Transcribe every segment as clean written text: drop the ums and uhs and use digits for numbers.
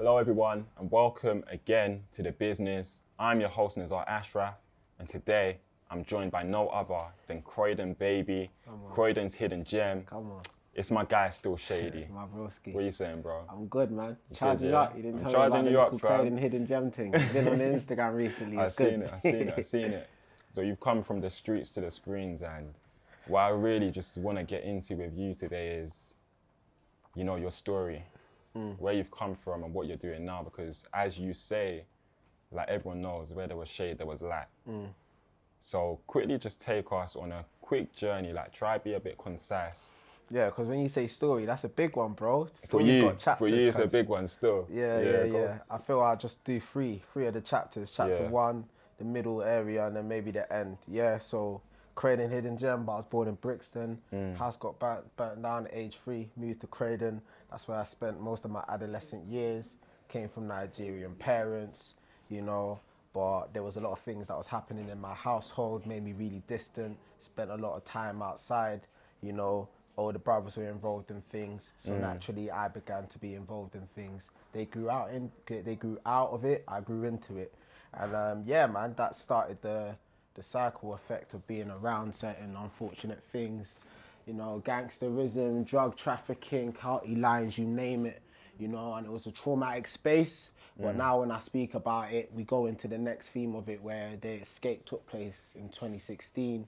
Hello everyone and welcome again to the BIZNIZ. I'm your host Nizar Ashraff and today I'm joined by no other than Croydon baby, Croydon's hidden gem. Come on. It's my guy Still Shadey. My broski. What are you saying, bro? I'm good, man. Charging you up. You didn't I'm tell me about charging the you up, little fam. Croydon hidden gem thing. It's been on Instagram recently. It's good. I've seen it. So you've come from the streets to the screens, and what I really just want to get into with you today is, you know, your story. Where you've come from and what you're doing now, because as you say, like everyone knows, where there was shade, there was light. So quickly just take us on a quick journey, like try be a bit concise. Yeah, because when you say story, that's a big one, bro. For Story's you, got chapters, it's a big one still. Yeah. I feel I'll just do three of the chapters. Chapter 1, the middle area, and then maybe the end. Yeah, so Croydon hidden gem, but I was born in Brixton. House got burnt down at age 3, moved to Croydon. That's where I spent most of my adolescent years. Came from Nigerian parents, you know, but there was a lot of things that was happening in my household, made me really distant, spent a lot of time outside, you know. Older brothers were involved in things, so naturally I began to be involved in things. They grew out of it, I grew into it. And yeah, man, that started the cycle effect of being around certain unfortunate things. You know, gangsterism, drug trafficking, county lines, you name it, you know, and it was a traumatic space. But now when I speak about it, we go into the next theme of it where the escape took place in 2016.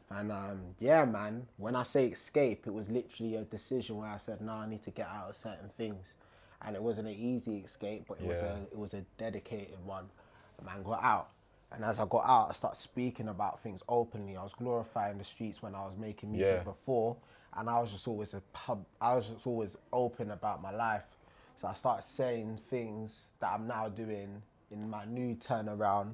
And yeah, man, when I say escape, it was literally a decision where I said, no, I need to get out of certain things. And it wasn't an easy escape, but it was a dedicated one. The man got out. And as I got out, I started speaking about things openly. I was glorifying the streets when I was making music before, and I was just always open about my life. So I started saying things that I'm now doing in my new turnaround,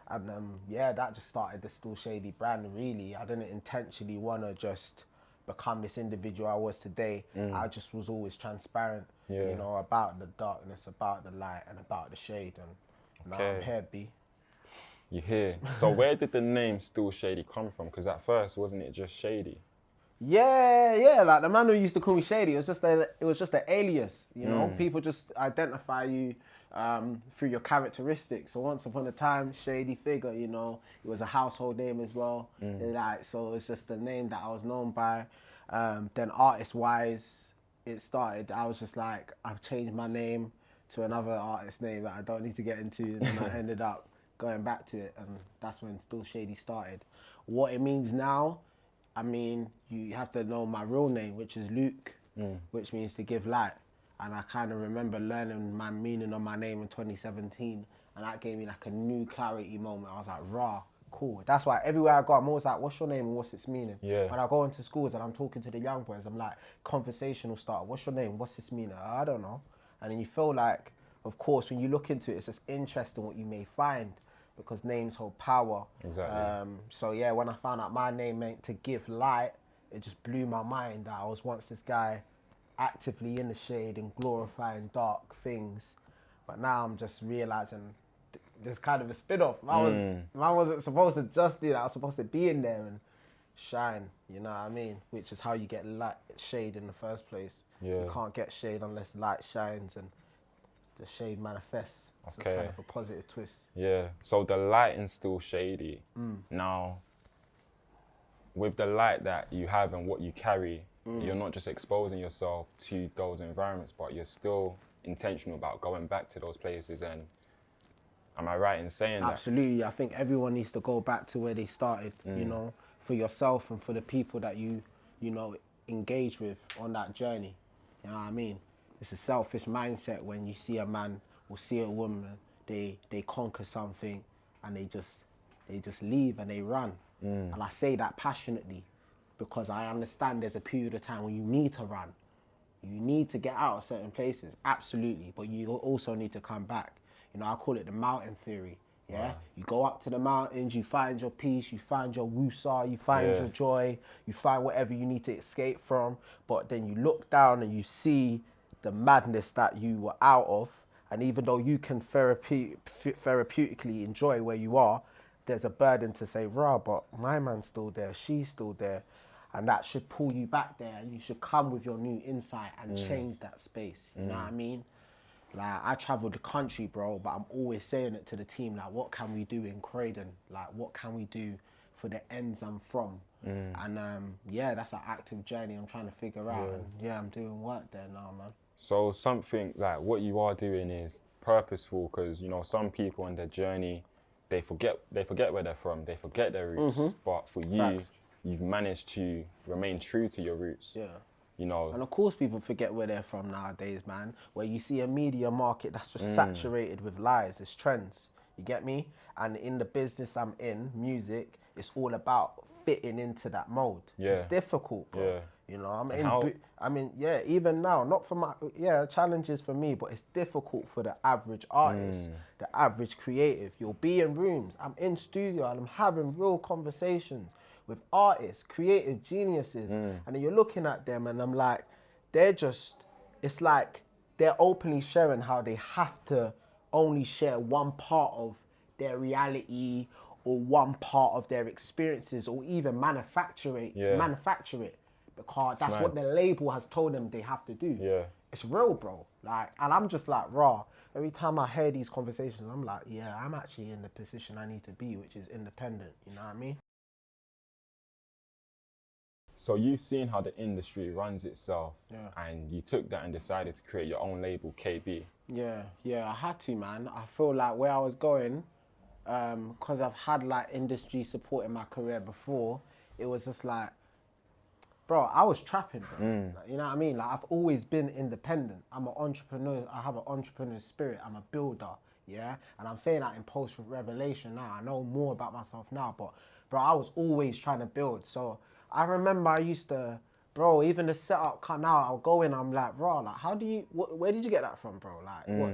and yeah, that just started the Still Shadey brand. Really, I didn't intentionally want to just become this individual I was today. I just was always transparent, you know, about the darkness, about the light, and about the shade. And now I'm here, B. You hear? So where did the name Still Shadey come from? Because at first, wasn't it just Shady? Yeah, like the man who used to call me Shady, it was just an alias, you know? People just identify you through your characteristics. So once upon a time, Shady figure, you know, it was a household name as well. Like, so it's just the name that I was known by. Then artist-wise, it started, I was just like, I've changed my name to another artist name that I don't need to get into, and then I ended up going back to it, and that's when Still Shadey started. What it means now, I mean, you have to know my real name, which is Luke, which means to give light. And I kind of remember learning my meaning of my name in 2017, and that gave me like a new clarity moment. I was like, rah, cool. That's why everywhere I go, I'm always like, what's your name and what's its meaning? When I go into schools and I'm talking to the young boys, I'm like, conversational start, what's your name, what's its meaning? I don't know. And then you feel like, of course, when you look into it, it's just interesting what you may find, because names hold power. Exactly. So yeah, when I found out my name meant to give light, it just blew my mind that I was once this guy actively in the shade and glorifying dark things. But now I'm just realizing there's kind of a spin-off. Man wasn't supposed to just do that. I was supposed to be in there and shine, you know what I mean? Which is how you get light, shade in the first place. You can't get shade unless light shines and the shade manifests. So it's kind of a positive twist. Yeah, so the light is Still Shadey. Now, with the light that you have and what you carry, you're not just exposing yourself to those environments, but you're still intentional about going back to those places. And am I right in saying that? Absolutely. I think everyone needs to go back to where they started, you know, for yourself and for the people that you know, engage with on that journey. You know what I mean? It's a selfish mindset when you see a man or see a woman, they conquer something and they just leave and they run. And I say that passionately because I understand there's a period of time when you need to run. You need to get out of certain places, absolutely, but you also need to come back. You know, I call it the mountain theory. Yeah, you go up to the mountains, you find your peace, you find your woosah, you find your joy, you find whatever you need to escape from, but then you look down and you see the madness that you were out of, and even though you can therapeutically enjoy where you are, there's a burden to say, rah, but my man's still there, she's still there, and that should pull you back there, and you should come with your new insight and change that space, you know what I mean? Like, I traveled the country, bro, but I'm always saying it to the team, like, what can we do in Croydon? Like, what can we do for the ends I'm from? And yeah, that's an active journey I'm trying to figure out. And yeah, I'm doing work there now, man. So something like what you are doing is purposeful, because you know some people on their journey, they forget where they're from, they forget their roots. But for you, Facts. you've managed to remain true to your roots. Yeah. You know. And of course people forget where they're from nowadays, man. Where you see a media market that's just saturated with lies, it's trends. You get me? And in the business I'm in, music, it's all about fitting into that mold. Yeah. It's difficult, bro. Yeah. You know, yeah, even now, not for my, challenges for me, but it's difficult for the average artist, the average creative. You'll be in rooms, I'm in studio and I'm having real conversations with artists, creative geniuses, and then you're looking at them and I'm like, it's like they're openly sharing how they have to only share one part of their reality or one part of their experiences, or even manufacture it because that's what the label has told them they have to do. Yeah. It's real, bro. Like, and I'm just like, raw. Every time I hear these conversations, I'm like, yeah, I'm actually in the position I need to be, which is independent. You know what I mean? So you've seen how the industry runs itself, and you took that and decided to create your own label, KB. Yeah, I had to, man. I feel like where I was going, because I've had like industry support in my career before, it was just like, bro, I was trapping, bro. Like, you know what I mean? Like, I've always been independent. I'm an entrepreneur. I have an entrepreneur spirit. I'm a builder, yeah? And I'm saying that in post-revelation now. I know more about myself now, but, bro, I was always trying to build. So I remember I used to, bro, even the setup now, I'll go in, I'm like, bro, like, where did you get that from, bro? Like, what,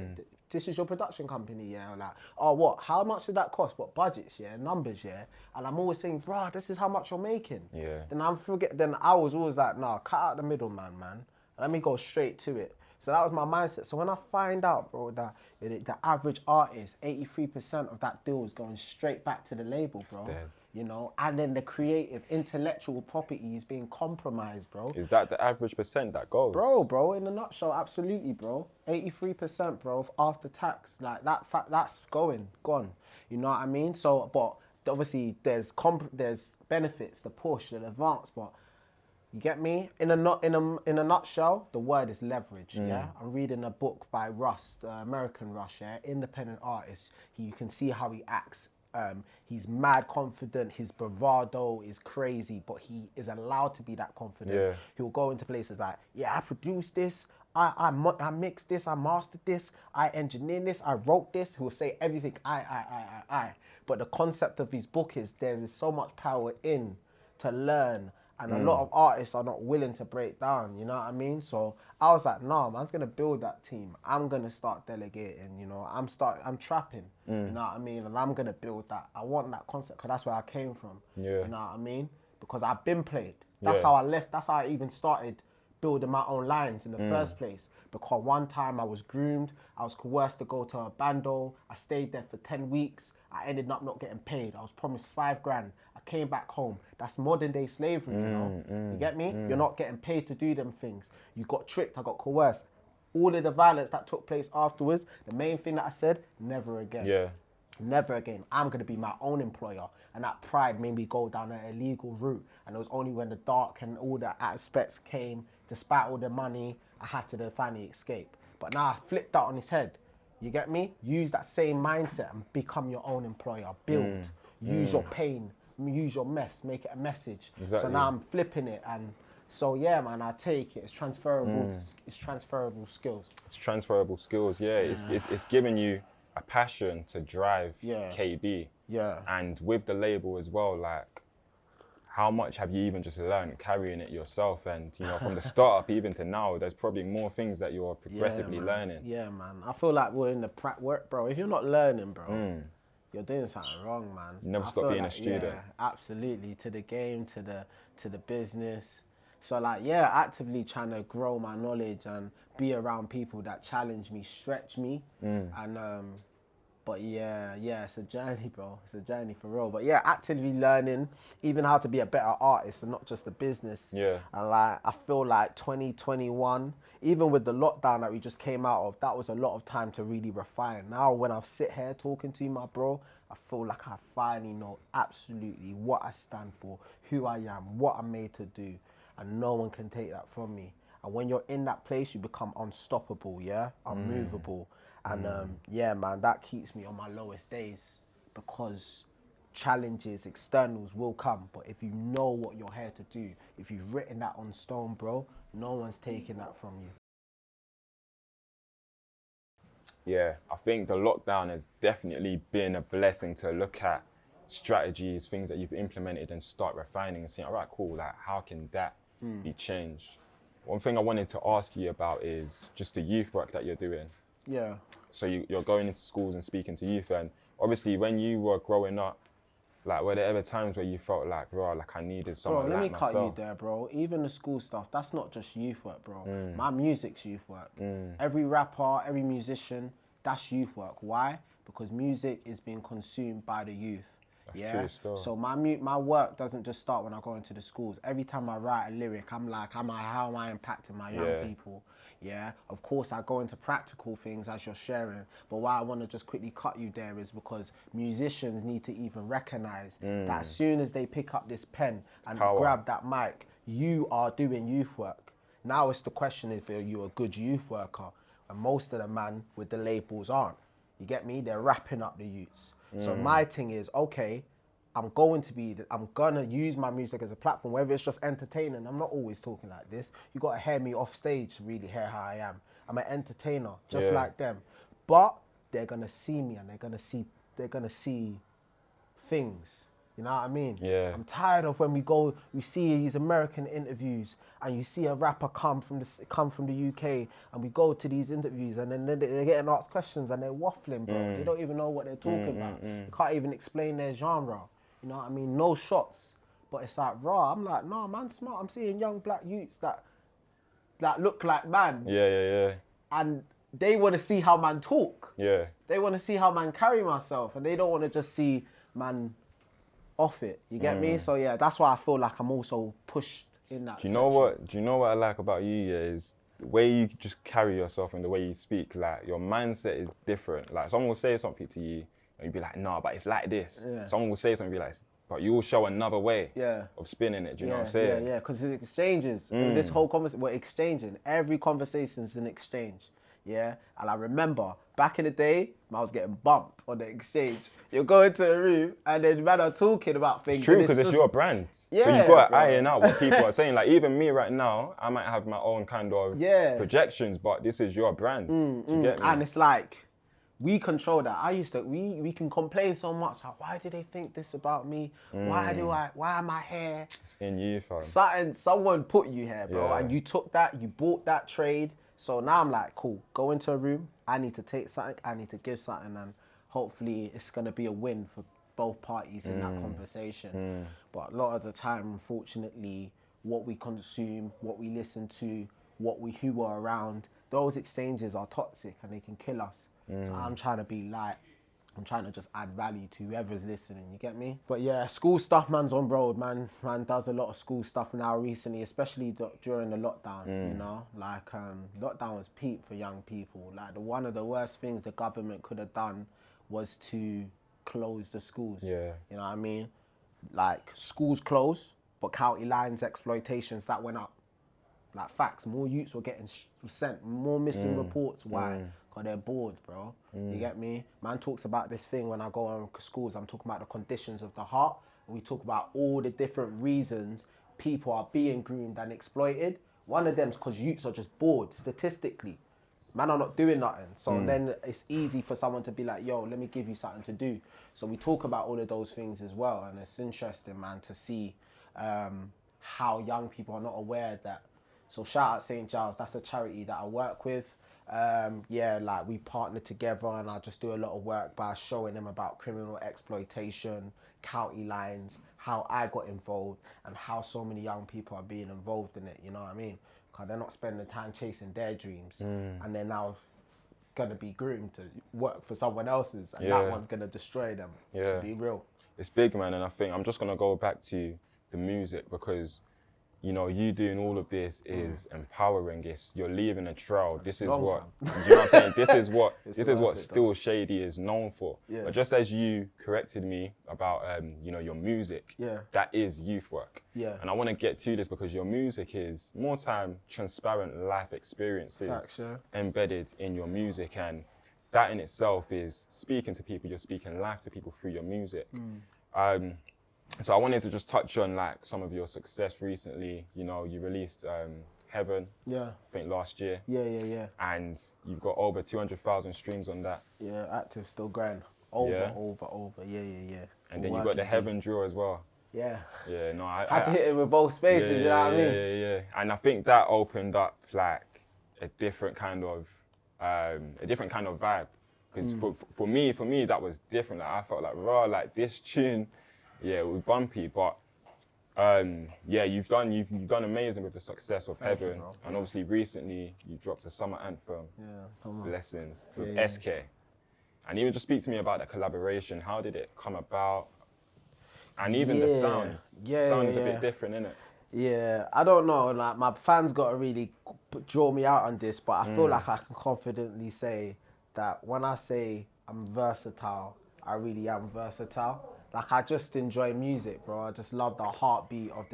this is your production company, yeah? Or like, oh, what, how much did that cost? What, budgets, yeah? Numbers, yeah? And I'm always saying, bro, this is how much you're making. Yeah. Then I was always like, nah, cut out the middleman, man. Let me go straight to it. So that was my mindset. So when I find out, bro, that the average artist, 83% of that deal is going straight back to the label, bro. You know, and then the creative, intellectual property is being compromised, bro. Is that the average percent that goes? Bro, in a nutshell, absolutely, bro. 83%, bro, after tax. Like, that's gone. You know what I mean? So, but obviously there's benefits, the push, the advance, but you get me? In a nutshell, the word is leverage, yeah? I'm reading a book by Russ, the American Russ, yeah? Independent artist. You can see how he acts. He's mad confident, his bravado is crazy, but he is allowed to be that confident. Yeah. He'll go into places like, yeah, I produced this, I mixed this, I mastered this, I engineered this, I wrote this. He'll say everything, I. But the concept of his book is there is so much power in to learn, and a lot of artists are not willing to break down, you know what I mean? So I was like, nah, man's gonna build that team. I'm gonna start delegating, you know, I'm trapping, you know what I mean? And I'm gonna build that. I want that concept, because that's where I came from, you know what I mean? Because I've been played. That's how I left, that's how I even started building my own lines in the first place. Because one time I was groomed, I was coerced to go to a bando, I stayed there for 10 weeks, I ended up not getting paid. I was promised 5 grand. I came back home. That's modern day slavery, you know? You get me? You're not getting paid to do them things. You got tricked, I got coerced. All of the violence that took place afterwards, the main thing that I said, never again. Yeah. Never again. I'm going to be my own employer. And that pride made me go down an illegal route. And it was only when the dark and all the aspects came, despite all the money, I had to then finally escape. But now I flipped that on its head. You get me? Use that same mindset and become your own employer. Build. Use your pain. Use your mess. Make it a message. Exactly. So now I'm flipping it. And so, yeah, man, I take it. It's transferable. It's transferable skills. It's transferable skills, yeah. It's giving you a passion to drive KB. Yeah. And with the label as well, like, how much have you even just learned carrying it yourself? And, you know, from the start up even to now, there's probably more things that you're progressively learning. Yeah, man. I feel like we're in the work, bro. If you're not learning, bro, you're doing something wrong, man. You never stop being a student. Yeah, absolutely. To the game, to the business. So, like, yeah, actively trying to grow my knowledge and be around people that challenge me, stretch me, and But yeah, it's a journey, bro. It's a journey for real. But yeah, actively learning even how to be a better artist and not just a business. Yeah. And like, I feel like 2021, even with the lockdown that we just came out of, that was a lot of time to really refine. Now, when I sit here talking to you, my bro, I feel like I finally know absolutely what I stand for, who I am, what I'm made to do, and no one can take that from me. And when you're in that place, you become unstoppable, yeah? Unmovable. And yeah, man, that keeps me on my lowest days because challenges, externals will come. But if you know what you're here to do, if you've written that on stone, bro, no one's taking that from you. Yeah, I think the lockdown has definitely been a blessing to look at strategies, things that you've implemented and start refining and saying, all right, cool, like how can that be changed? One thing I wanted to ask you about is just the youth work that you're doing. Yeah. So you're going into schools and speaking to youth, and obviously when you were growing up, like were there ever times where you felt like, bro, like I needed someone Bro, let like me myself? cut you there, bro. Even the school stuff, that's not just youth work, bro. My music's youth work. Every rapper, every musician, that's youth work. Why? Because music is being consumed by the youth. That's true still. So my work doesn't just start when I go into the schools. Every time I write a lyric, I'm like, how am I impacting my young people? Yeah, of course I go into practical things as you're sharing, but why I want to just quickly cut you there is because musicians need to even recognize that as soon as they pick up this pen and grab that mic, you are doing youth work. Now it's the question if you're a good youth worker, and most of the man with the labels aren't. You get me? They're wrapping up the youths. So my thing is, okay, I'm gonna use my music as a platform, whether it's just entertaining. I'm not always talking like this. You gotta hear me off stage to really hear how I am. I'm an entertainer, just like them. But they're gonna see me and they're gonna see things. You know what I mean? Yeah. I'm tired of when we see these American interviews and you see a rapper come from the UK and we go to these interviews and then they're getting asked questions and they're waffling, bro. They don't even know what they're talking about. They can't even explain their genre. You know what I mean? No shots. But it's like, raw. I'm like, no, man, smart. I'm seeing young black youths that look like man. Yeah. And they want to see how man talk. Yeah. They want to see how man carry myself. And they don't want to just see man off it. You get me? So yeah, that's why I feel like I'm also pushed in that Do you know what I like about you, yeah, is the way you just carry yourself and the way you speak. Like your mindset is different. Like someone will say something to you and you'd be like, nah, but it's like this. Yeah. Someone will say something and be like, but you will show another way of spinning it. Do you know what I'm saying? Yeah, because it's exchanges. This whole conversation, we're exchanging. Every conversation is an exchange. Yeah, and I remember back in the day, I was getting bumped on the exchange. You go into a room and then man are talking about things. It's true, because it's your brand. Yeah, so you've got to iron out what people are saying. Like even me right now, I might have my own kind of projections, but this is your brand. Do you get me? And it's like, we control that. We can complain so much. Like, why do they think this about me? Why am I here? It's in you, fam. Someone put you here, bro, and you took that, you bought that trade. So now I'm like, cool, go into a room. I need to take something, I need to give something, and hopefully it's going to be a win for both parties in that conversation. But a lot of the time, unfortunately, what we consume, what we listen to, who we're around, those exchanges are toxic and they can kill us. So I'm trying to be light. I'm trying to just add value to whoever's listening, you get me? But yeah, school stuff, man's on road, man. Man does a lot of school stuff now recently, especially during the lockdown, you know? Like, lockdown was peak for young people. Like, one of the worst things the government could have done was to close the schools. Yeah. You know what I mean? Like, schools closed, but county lines, exploitations, that went up. Like, facts, more youths were getting sent, more missing reports. Why? Because they're bored, bro. You get me? Man talks about this thing when I go on schools. I'm talking about the conditions of the heart. We talk about all the different reasons people are being groomed and exploited. One of them is because youths are just bored, statistically. Man are not doing nothing. So then it's easy for someone to be like, yo, let me give you something to do. So we talk about all of those things as well. And it's interesting, man, to see how young people are not aware that. So shout out St. Giles, that's a charity that I work with. Yeah, like we partner together and I just do a lot of work by showing them about criminal exploitation, county lines, how I got involved and how so many young people are being involved in it, you know what I mean? Because they're not spending time chasing their dreams and they're now gonna be groomed to work for someone else's, and Yeah. that one's gonna destroy them. Yeah. To be real. It's big, man, and I think I'm just gonna go back to the music because, you know, you doing all of this is empowering. You're leaving a trail. This is long, what, you know what I'm saying? This is what It's worth it, Still Shadey is known for. Yeah. But just as you corrected me about, you know, your music, Yeah. that is youth work. Yeah. And I want to get to this because your music is more time transparent life experiences Facts, yeah. embedded in your music, and that in itself is speaking to people. You're speaking life to people through your music. So I wanted to just touch on like some of your success recently. You know, you released Heaven, Yeah. I think last year, Yeah. and you've got over 200,000 streams on that. Yeah, active, still growing. Over. Yeah. And then you got the Heaven draw as well. Yeah. Yeah, no, I Had to hit it with both spaces, you know what I mean? Yeah. And I think that opened up like a different kind of vibe. Because for me, that was different. Like, I felt like, raw, like this tune, yeah, it was bumpy, but yeah, you've done amazing with the success of Thank you, Heaven, bro. and obviously recently you dropped a summer anthem, Blessings, with Yeah. SK. And even just speak to me about the collaboration. How did it come about? And even the sound. Sound is a bit different, isn't it? Yeah, I don't know. Like my fans got to really draw me out on this, but I feel like I can confidently say that when I say I'm versatile, I really am versatile. Like I just enjoy music, bro. I just love the heartbeat of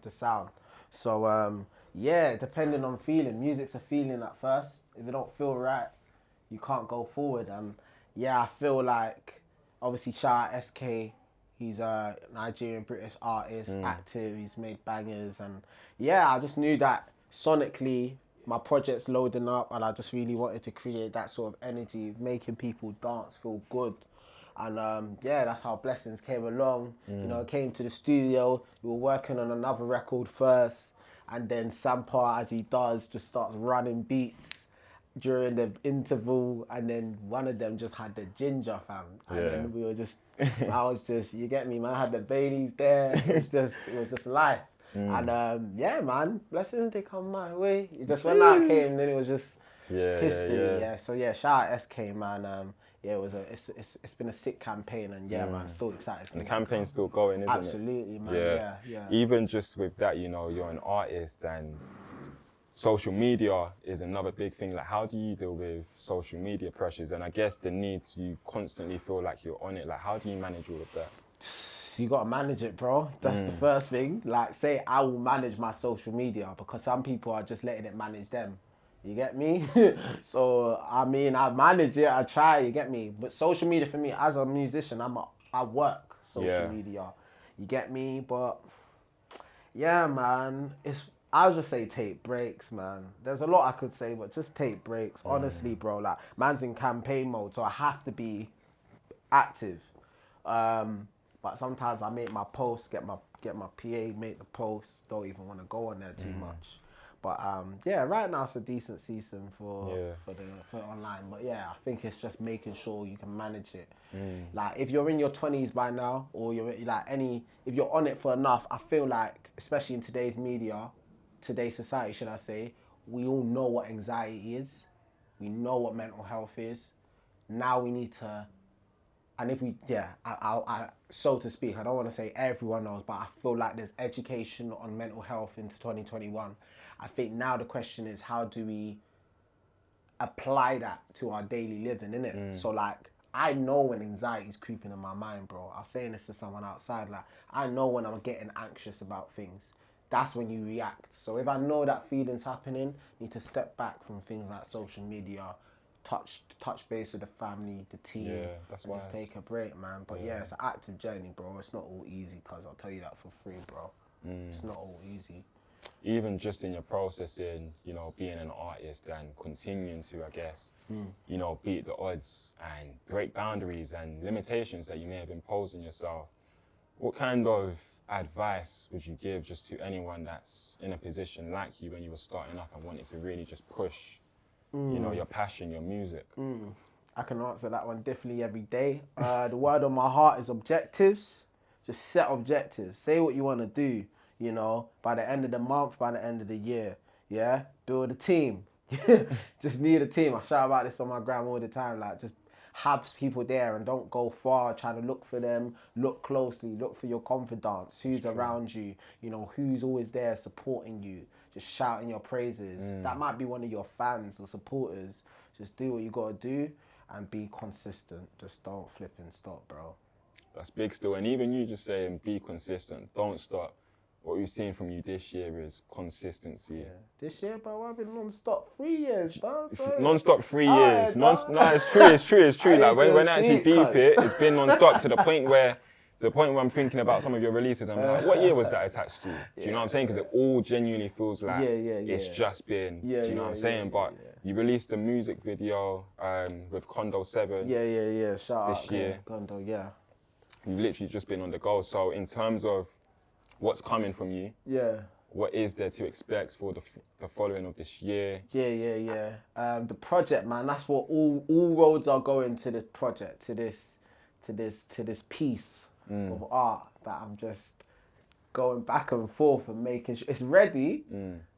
the sound. So yeah, depending on feeling, music's a feeling at first. If it don't feel right, you can't go forward. And yeah, I feel like obviously shout out SK. He's a Nigerian British artist, active. He's made bangers, and yeah, I just knew that sonically my project's loading up, and I just really wanted to create that sort of energy, making people dance, feel good. And yeah, that's how Blessings came along. You know, came to the studio. We were working on another record first, and then Sampa, as he does, just starts running beats during the interval, and then one of them just had the ginger, fam. And then we were just, I was just, you get me, man. I had the Baileys there. It was just life. And yeah, man, Blessings, they come my way. Just when that came, then it was just history. Yeah. So yeah, shout out SK, man. Yeah, it's been a sick campaign, and yeah, man, still excited. And the campaign's still going, isn't it? Absolutely, man. Yeah. Even just with that, you know, you're an artist, and social media is another big thing. Like, how do you deal with social media pressures? And I guess the need to constantly feel like you're on it. Like, how do you manage all of that? You gotta manage it, bro. That's the first thing. Like, say I will manage my social media, because some people are just letting it manage them. You get me? So, I mean, I manage it, I try, you get me? But social media for me, as a musician, I work social media. You get me? But, yeah, man, I'll just say take breaks, man. There's a lot I could say, but just take breaks. Honestly, bro, like, man's in campaign mode, so I have to be active. But sometimes I make my posts, get my PA, make the posts, don't even want to go on there too much. But yeah, right now it's a decent season for online. But yeah, I think it's just making sure you can manage it. Like if you're in your 20s by now, or you're like if you're on it for enough, I feel like, especially in today's media, today's society, should I say, we all know what anxiety is. We know what mental health is. Now we need to, and if we, I so to speak, I don't want to say everyone knows, but I feel like there's education on mental health into 2021. I think now the question is, how do we apply that to our daily living, innit? So like, I know when anxiety is creeping in my mind, bro. I was saying this to someone outside, like, I know when I'm getting anxious about things. That's when you react. So if I know that feeling's happening, I need to step back from things like social media, touch base with the family, the team. Yeah, that's why. Just take a break, man. But yeah, it's an active journey, bro. It's not all easy, cause I'll tell you that for free, bro. It's not all easy. Even just in your process in, you know, being an artist and continuing to, I guess, you know, beat the odds and break boundaries and limitations that you may have imposed on yourself, what kind of advice would you give just to anyone that's in a position like you when you were starting up and wanted to really just push, you know, your passion, your music? I can answer that one definitely every day. The word on my heart is objectives. Just set objectives. Say what you want to do, you know, by the end of the month, by the end of the year. Yeah? Build a team. just need a team. I shout about this on my gram all the time. Like, just have people there and don't go far. Try to look for them. Look closely. Look for your confidants. Who's around you? You know, who's always there supporting you. Just shouting your praises. That might be one of your fans or supporters. Just do what you gotta do and be consistent. Just don't flip and stop, bro. That's big still. And even you just saying be consistent. Don't stop. What we've seen from you this year is consistency. Yeah. This year, bro, I've been non-stop 3 years, bro. Non-stop 3 years. No, it's true. Like when I actually deep it's been non-stop to the point where I'm thinking about some of your releases. I'm like, what year was that attached to? Do you know what I'm saying? Because it all genuinely feels like it's just been. Do you know what I'm saying? But you released a music video with Condo 7. Yeah. Shout out this year. Condo, yeah. You've literally just been on the go. So in terms of what's coming from you, what is there to expect for the following of this year? The project, man, that's what all roads are going to. This project, to this piece of art that I'm just going back and forth and making sure it's ready.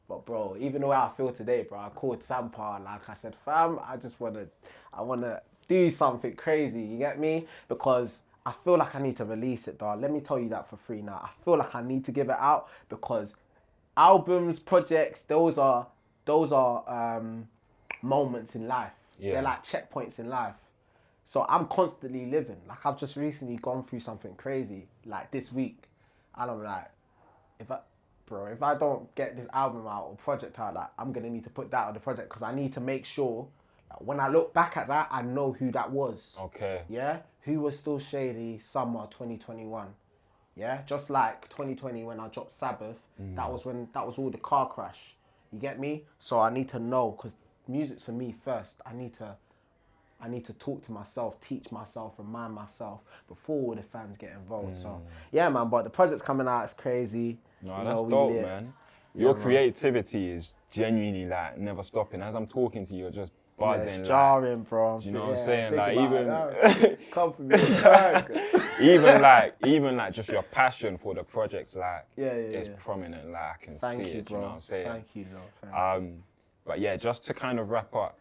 But bro, even the way I feel today, bro, I called Sampa, like I said, fam, I wanna do something crazy, you get me? Because I feel like I need to release it, dog. Let me tell you that for free now. I feel like I need to give it out because albums, projects, those are moments in life. They're like checkpoints in life. So I'm constantly living. Like, I've just recently gone through something crazy, like this week. And I'm like, if I don't get this album out or project out, like, I'm going to need to put that on the project because I need to make sure that when I look back at that, I know who that was. Okay. Yeah? Who was Still Shadey summer 2021. Yeah? Just like 2020 when I dropped Sabbath, that was all the car crash. You get me? So I need to know, because music's for me first. I need to talk to myself, teach myself, remind myself before all the fans get involved. So yeah, man, but the project's coming out, it's crazy. No, that's dope, man. Your creativity is genuinely like never stopping. As I'm talking to you, you're just buzzing. Yeah, it's jarring, bro. Do you know what I'm saying? Like come for me. even like just your passion for the projects, like it's prominent. Like I can see it. Bro. You know what I'm saying? Thank you, bro. But yeah, just to kind of wrap up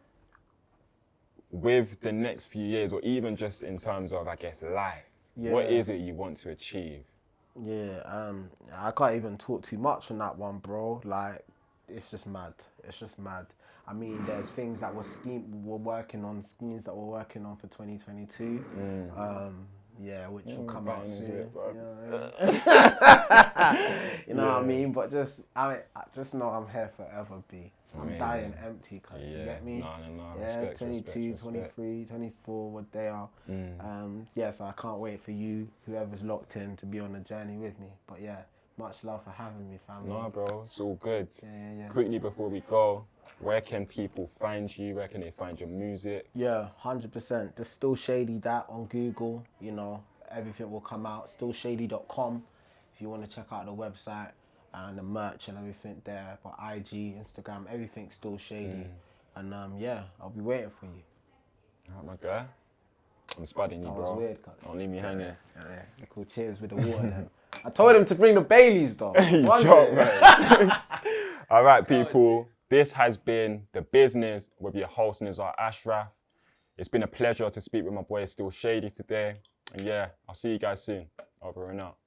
with the next few years, or even just in terms of, I guess, life. What is it you want to achieve? Yeah, I can't even talk too much on that one, bro. Like, it's just mad. It's just mad. I mean, there's things that schemes that we're working on for 2022. Which will come out soon. You know what I mean? But I just know I'm here forever, B. I'm dying empty, cuz you get me? No. Yeah, Respect, 22, respect. 23, 24, what they are. So I can't wait for you, whoever's locked in, to be on the journey with me. But yeah, much love for having me, family. No, bro, it's all good. Yeah. Quickly before we go, where can people find you? Where can they find your music? Yeah, 100%. Just Still Shadey that on Google, you know, everything will come out. Stillshadey.com if you want to check out the website and the merch and everything there. But IG, Instagram, everything's Still Shadey. And I'll be waiting for you. Alright, my guy. I'm spudding you, bro. That was weird, cuz. Don't leave me hanging. Yeah. Cool. Cheers with the water then. I told him to bring the Baileys, though. You joke, man. Alright, people. This has been The BIZNIZ with your host, Nizar Ashraff. It's been a pleasure to speak with my boy Still Shadey today. And yeah, I'll see you guys soon. Over and out.